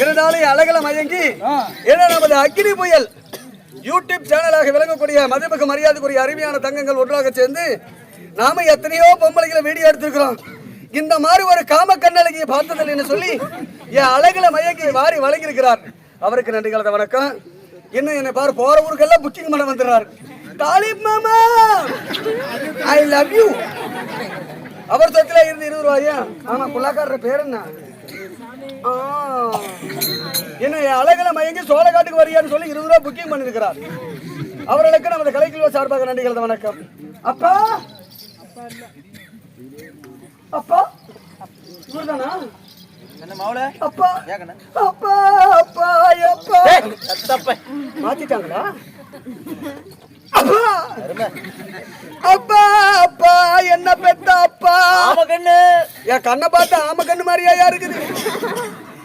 இருந்தாலும் அழகல மயங்கி ஏன்னா நமது அக்கினி புயல் யூடியூப் சேனலாக விளங்கக்கூடிய மதிப்புக்கு மரியாதைக்குரிய அருமையான தங்கங்கள் ஒன்றாக சேர்ந்து நாம எத்தனையோ பொம்பளைகளை வீடியோ எடுத்துக்கிறோம். இந்த மாதிரி ஒரு காம கண்ணழகியை பார்த்ததில்லைன்னு சொல்லி என் அழகுல மயங்கி வாரி வழங்கியிருக்கிறார். அவருக்கு நன்றி கலந்த வணக்கம். இன்னும் என்னை பாரு போற ஊருக்கெல்லாம் புக்கிங் பண்ண வந்துடுறாரு. தாலிப் மாமா ஐ லவ் யூ. அவர் சொத்துல இருந்து 20 ரூபாயா? ஆமா புள்ளாக்காரர பேர் என்ன? என்ன அழகுல மயங்கி சோழகாட்டுக்கு வரியான்னு சொல்லி 20 ரூபாய் புக்கிங் பண்ணிருக்கிறார். அவர்களுக்கு நமது கலைக்குழு சார்பாக நன்றி கலந்த வணக்கம். அப்பா அப்பா இவர்தானா? என்ன மாவுல அப்பா அப்பா அப்பா அப்பா தப்ப மாத்திட்டாங்களா? அப்பா அப்பா அப்பா என்ன பெத்த அப்பா. ஆம கண்ணு என் கண்ணை பார்த்தா ஆம கண்ணு மாதிரியா இருக்குது.